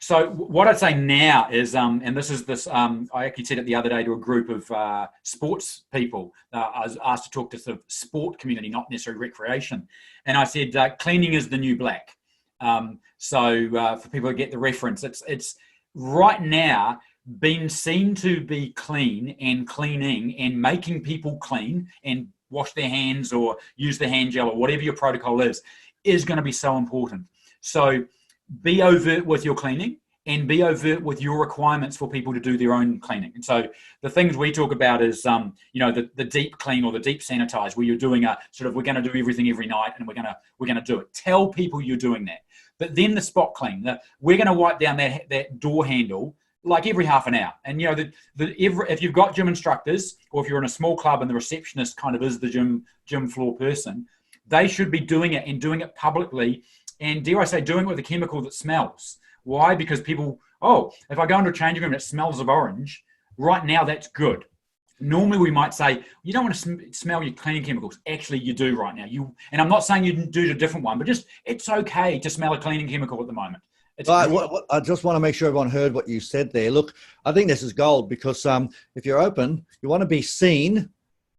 So what I'd say now is, and this is I actually said it the other day to a group of sports people. I was asked to talk to the sport community, not necessarily recreation. And I said, cleaning is the new black. So for people to get the reference, it's right now been seen to be clean and cleaning and making people clean and wash their hands or use the hand gel or whatever your protocol is going to be so important. So be overt with your cleaning and be overt with your requirements for people to do their own cleaning. And so the things we talk about is, the deep clean or the deep sanitize, where you're doing we're going to do everything every night and we're going to do it. Tell people you're doing that. But then the spot clean, we're going to wipe down that door handle like every half an hour. And, if you've got gym instructors, or if you're in a small club and the receptionist kind of is the gym floor person, they should be doing it and doing it publicly. And dare I say, doing it with a chemical that smells. Why? Because people, if I go into a changing room and it smells of orange, right now that's good. Normally we might say, you don't want to smell your cleaning chemicals. Actually, you do right now. And I'm not saying you do a different one, but just it's okay to smell a cleaning chemical at the moment. I just want to make sure everyone heard what you said there. Look, I think this is gold, because if you're open, you want to be seen.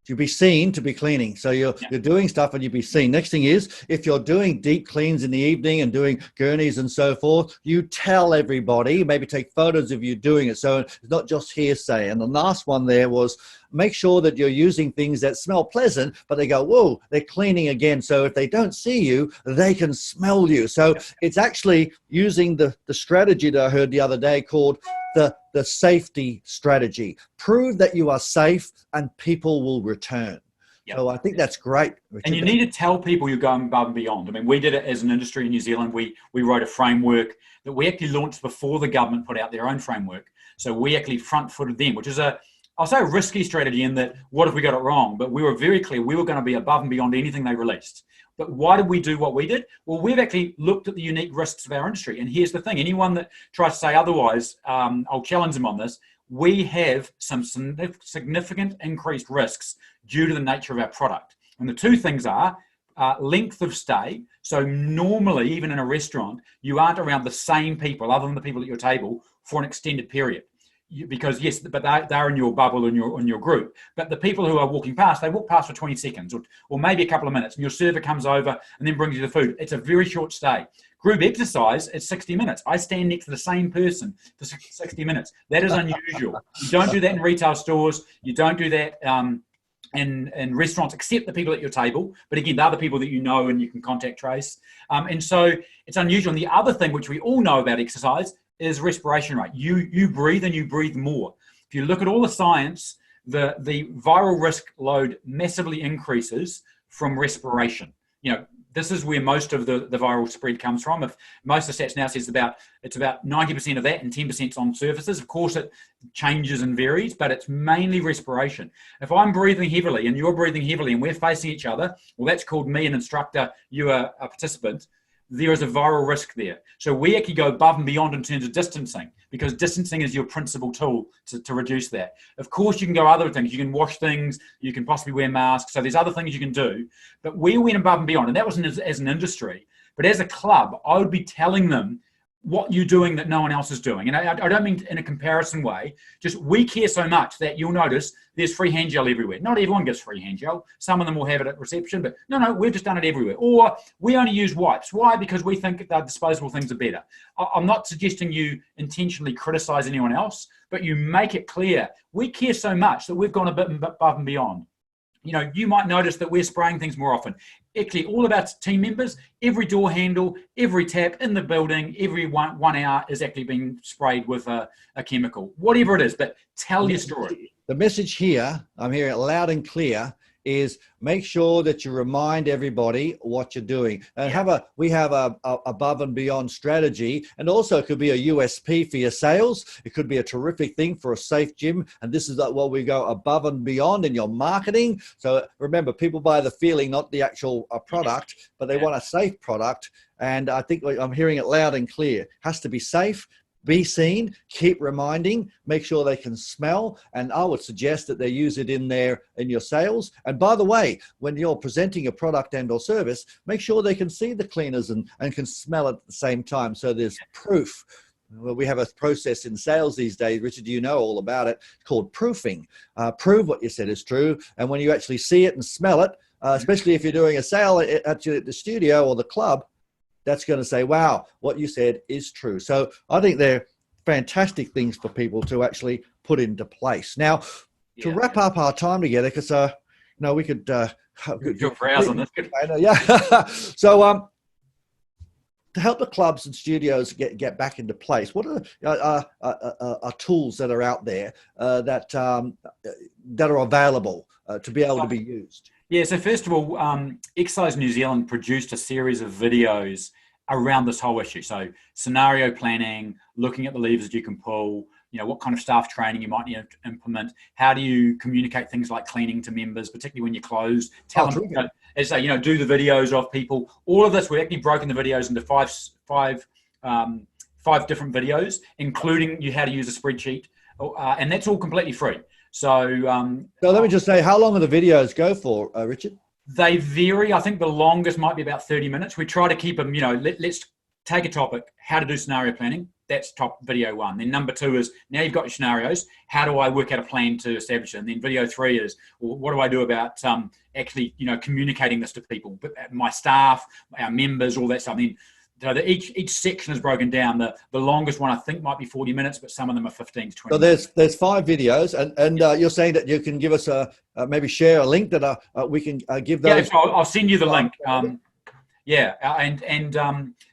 To be seen to be cleaning. So you're doing stuff and you'll be seen. Next thing is, if you're doing deep cleans in the evening and doing gurneys and so forth, you tell everybody, maybe take photos of you doing it. So it's not just hearsay. And the last one there was, make sure that you're using things that smell pleasant, but they go, whoa, they're cleaning again. So if they don't see you, they can smell you. So it's actually using the strategy that I heard the other day called the safety strategy. Prove that you are safe and people will return. Yep. So I think that's great, Richard. And you need to tell people you're going above and beyond. I mean, we did it as an industry in New Zealand. We wrote a framework that we actually launched before the government put out their own framework. So we actually front-footed them, which is I'll say a risky strategy in that what if we got it wrong? But we were very clear we were going to be above and beyond anything they released. But why did we do what we did? Well, we've actually looked at the unique risks of our industry. And here's the thing. Anyone that tries to say otherwise, I'll challenge them on this. We have some significant increased risks due to the nature of our product. And the two things are length of stay. So normally, even in a restaurant, you aren't around the same people, other than the people at your table, for an extended period. Because yes, but they're in your bubble in your group. But the people who are walking past, they walk past for 20 seconds or maybe a couple of minutes, and your server comes over and then brings you the food. It's a very short stay. Group exercise, it's 60 minutes. I stand next to the same person for 60 minutes. That is unusual. You don't do that in retail stores. You don't do that in restaurants, except the people at your table. But again, the other people that you know and you can contact trace. And so it's unusual. And the other thing, which we all know about exercise, is respiration rate. You breathe and you breathe more. If you look at all the science, the viral risk load massively increases from respiration. This is where most of the viral spread comes from. If most of the stats now says it's about 90% of that and 10% on surfaces. Of course, it changes and varies, but it's mainly respiration. If I'm breathing heavily and you're breathing heavily and we're facing each other, well, that's called me an instructor, you are a participant. There is a viral risk there. So we actually go above and beyond in terms of distancing, because distancing is your principal tool to reduce that. Of course, you can go other things. You can wash things. You can possibly wear masks. So there's other things you can do. But we went above and beyond, and that wasn't as an industry. But as a club, I would be telling them what you're doing that no one else is doing. And I don't mean in a comparison way, just we care so much that you'll notice there's free hand gel everywhere. Not everyone gets free hand gel. Some of them will have it at reception, but no, we've just done it everywhere. Or we only use wipes. Why? Because we think that disposable things are better. I'm not suggesting you intentionally criticize anyone else, but you make it clear we care so much that we've gone a bit above and beyond. You might notice that we're spraying things more often. Actually, all of our team members, every door handle, every tap in the building, every 1 hour is actually being sprayed with a chemical, whatever it is. But tell your story. The message here, I'm hearing it loud and clear, is make sure that you remind everybody what you're doing. And we have a above and beyond strategy, and also it could be a USP for your sales. It could be a terrific thing for a safe gym, and this is what we go above and beyond in your marketing. So remember, people buy the feeling, not the actual product, but they want a safe product. And I think I'm hearing it loud and clear. It has to be safe. Be seen, keep reminding, make sure they can smell, and I would suggest that they use it in your sales. And by the way, when you're presenting a product and or service, make sure they can see the cleaners and can smell it at the same time. So there's proof. Well, we have a process in sales these days, Richard, you know all about it, called proofing. Prove what you said is true. And when you actually see it and smell it, especially if you're doing a sale at the studio or the club, that's going to say, wow, what you said is true. So I think they're fantastic things for people to actually put into place. Now, to wrap up our time together, because we could your browse on this. Yeah. So to help the clubs and studios get back into place, what are tools that are out there that are available to be able to be used? Yeah, so first of all, Exercise New Zealand produced a series of videos around this whole issue. So scenario planning, looking at the levers you can pull, what kind of staff training you might need to implement. How do you communicate things like cleaning to members, particularly when you close? Tell them, do the videos of people. All of this, we've actually broken the videos into five different videos, including how to use a spreadsheet. And that's all completely free. So let me just say, how long do the videos go for, Richard? They vary. I think the longest might be about 30 minutes. We try to keep them, let's take a topic, how to do scenario planning. That's top video one. Then number two is, now you've got your scenarios, how do I work out a plan to establish it? And then video three is, well, what do I do about actually, communicating this to people, my staff, our members, all that stuff. And then each section is broken down. The longest one I think might be 40 minutes, but some of them are 15 to 20 minutes. So there's 5 videos, and you're saying that you can give us maybe share a link that we can give those. Yeah, so I'll send you the link.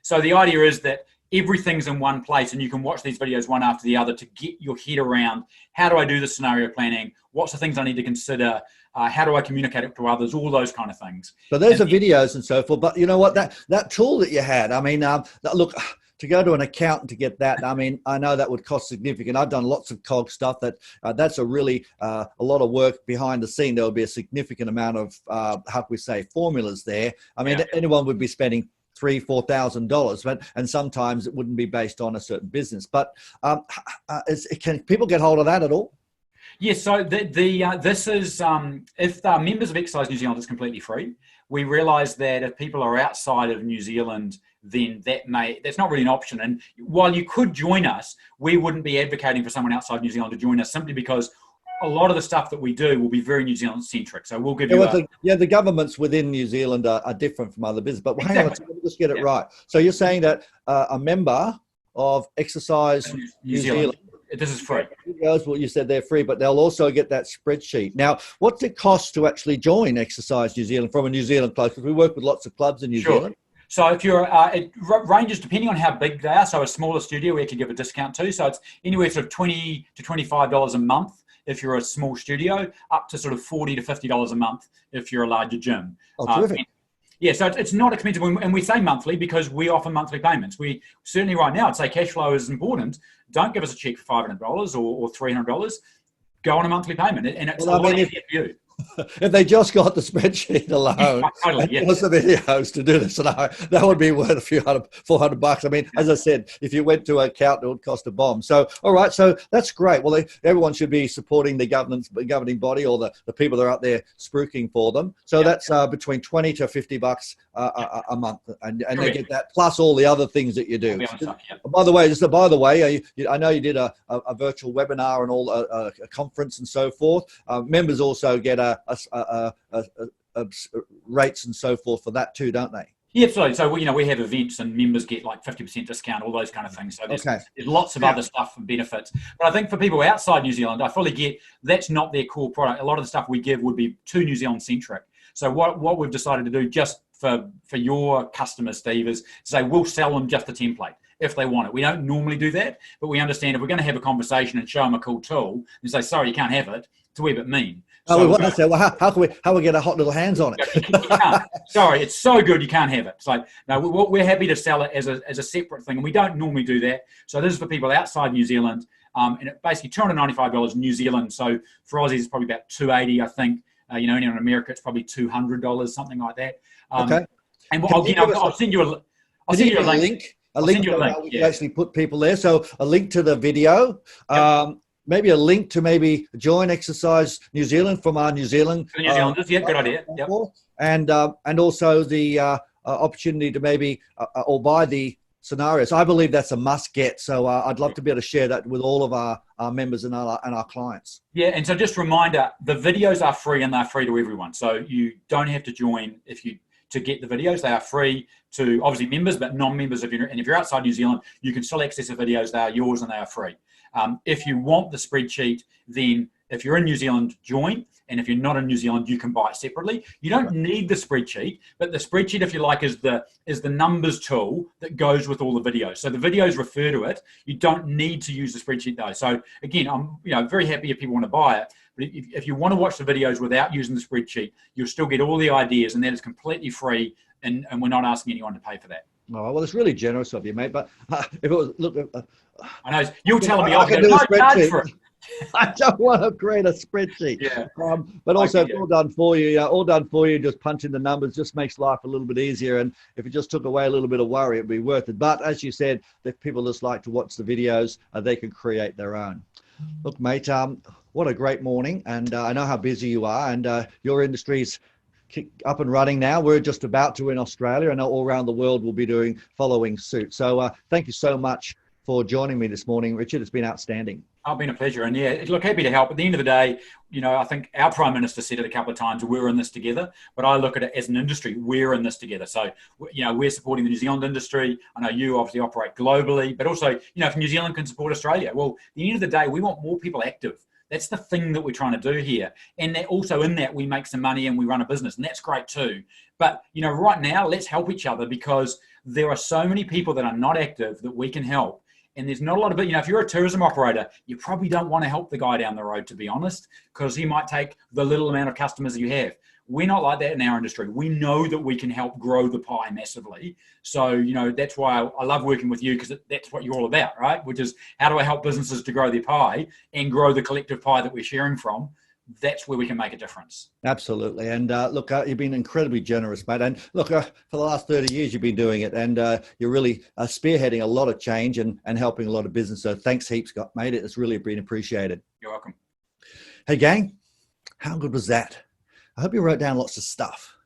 So the idea is that everything's in one place, and you can watch these videos one after the other to get your head around, how do I do the scenario planning? What's the things I need to consider? How do I communicate it to others? All those kind of things. So there's the videos and so forth. But you know what, that tool that you had, I mean, look, to go to an accountant to get that, I mean, I know that would cost significant. I've done lots of COG stuff that's a really a lot of work behind the scene. There will be a significant amount of how can we say, formulas there. I mean, anyone would be spending $3,000-4,000, but and sometimes it wouldn't be based on a certain business. But can people get hold of that at all? Yes, so this is if they're members of Exercise New Zealand, it's completely free. We realise that if people are outside of New Zealand, then that's not really an option. And while you could join us, we wouldn't be advocating for someone outside New Zealand to join us, simply because a lot of the stuff that we do will be very New Zealand centric. So we'll give you the governments within New Zealand are different from other business. But hang on, let me just get it right. So you're saying that a member of Exercise New Zealand, this is free. Well, you said they're free, but they'll also get that spreadsheet. Now, what's it cost to actually join Exercise New Zealand from a New Zealand club? Because we work with lots of clubs in New Zealand. So if you're, it ranges depending on how big they are. So a smaller studio, we can give a discount to. So it's anywhere sort of $20 to $25 a month if you're a small studio, up to sort of $40 to $50 a month if you're a larger gym. Oh, terrific. Yeah, so it's not expensive, and we say monthly because we offer monthly payments. We certainly right now, I'd say cash flow is important. Don't give us a check for $500 or $300. Go on a monthly payment, and it's a lot easier for you. If they just got the spreadsheet alone, plus the videos to do this, that would be worth a few $400. I mean, as I said, if you went to an accountant, it would cost a bomb. So, all right, so that's great. Well, everyone should be supporting the governing body or the people that are out there spruiking for them. So that's between $20 to $50 a month, and they get that plus all the other things that you do. By the way, I know you did a virtual webinar and all a conference and so forth. Members also get rates and so forth for that too, don't they? Yeah, absolutely. So we have events and members get like 50% discount, all those kind of things. So there's lots of other stuff and benefits. But I think for people outside New Zealand, I fully get that's not their core product. A lot of the stuff we give would be too New Zealand centric. So what we've decided to do just for your customers, Steve, is to say we'll sell them just the template if they want it. We don't normally do that, but we understand if we're going to have a conversation and show them a cool tool and say, sorry, you can't have it, it's a wee bit mean. So, we want to say, well, how can we get a hot little hands on it? You can't. Sorry, it's so good you can't have it. It's like, no, we're happy to sell it as a separate thing, and we don't normally do that. So this is for people outside New Zealand, and it basically $295 New Zealand. So for Aussies, it's probably about $280, I think. In America, it's probably $200, something like that. Okay. And I'll send you a link. We can actually put people there. So a link to the video. Maybe a link to maybe join Exercise New Zealand from our New Zealand. New Zealanders, good idea. Yep. And also the opportunity to maybe or buy the scenarios. I believe that's a must get. So I'd love to be able to share that with all of our members and our clients. Yeah, and so just a reminder, the videos are free and they're free to everyone. So you don't have to join to get the videos. They are free to obviously members, but non-members. If you're outside New Zealand, you can still access the videos. They are yours and they are free. If you want the spreadsheet, then if you're in New Zealand, join. And if you're not in New Zealand, you can buy it separately. You don't need the spreadsheet, but the spreadsheet, if you like, is the numbers tool that goes with all the videos. So the videos refer to it. You don't need to use the spreadsheet though. So again, I'm very happy if people want to buy it. But if you want to watch the videos without using the spreadsheet, you'll still get all the ideas, and that is completely free. And we're not asking anyone to pay for that. Oh, well, it's really generous of you, mate. But if it was, look, I know you're telling me I can do a spreadsheet for it. I don't want to create a spreadsheet. Yeah. But also, all done for you. All done for you. Just punching the numbers just makes life a little bit easier. And if it just took away a little bit of worry, it'd be worth it. But as you said, if people just like to watch the videos, they can create their own. Look, mate, what a great morning. And I know how busy you are, and your industry's up and running now. We're just about to in Australia, and all around the world will be following suit. So thank you so much for joining me this morning, Richard. It's been outstanding. It's been a pleasure. And look, happy to help. At the end of the day, I think our Prime Minister said it a couple of times, we're in this together, but I look at it as an industry, we're in this together. So, we're supporting the New Zealand industry. I know you obviously operate globally, but also, if New Zealand can support Australia, well, at the end of the day, we want more people active. That's the thing that we're trying to do here. And that also in that we make some money and we run a business, and that's great too. But, right now, let's help each other, because there are so many people that are not active that we can help. And there's not a lot of it. If you're a tourism operator, you probably don't want to help the guy down the road, to be honest, because he might take the little amount of customers you have. We're not like that in our industry. We know that we can help grow the pie massively. So, that's why I love working with you, because that's what you're all about, right? Which is, how do I help businesses to grow their pie and grow the collective pie that we're sharing from? That's where we can make a difference. Absolutely. And look, you've been incredibly generous, mate. And look, for the last 30 years, you've been doing it, and you're really spearheading a lot of change and helping a lot of business. So thanks heaps, mate. It's really been appreciated. You're welcome. Hey, gang, how good was that? I hope you wrote down lots of stuff.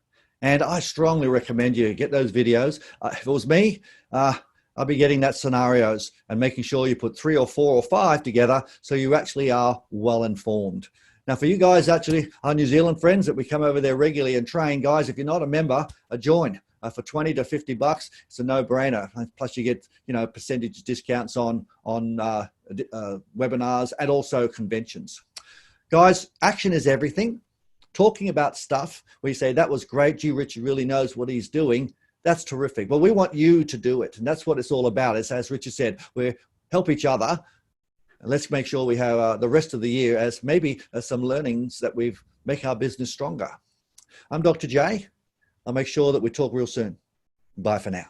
And I strongly recommend you get those videos. If it was me, I'll be getting that scenarios and making sure you put 3 or 4 or 5 together so you actually are well informed. Now, for you guys, actually, our New Zealand friends that we come over there regularly and train, guys, if you're not a member, join. For 20 to 50 bucks, it's a no-brainer. Plus, you get, percentage discounts on webinars and also conventions. Guys, action is everything. Talking about stuff where you say, that was great, gee, Richard really knows what he's doing, that's terrific. But we want you to do it, and that's what it's all about. It's, as Richard said, we help each other. Let's make sure we have the rest of the year as maybe some learnings that we've make our business stronger. I'm Dr. J. I'll make sure that we talk real soon. Bye for now.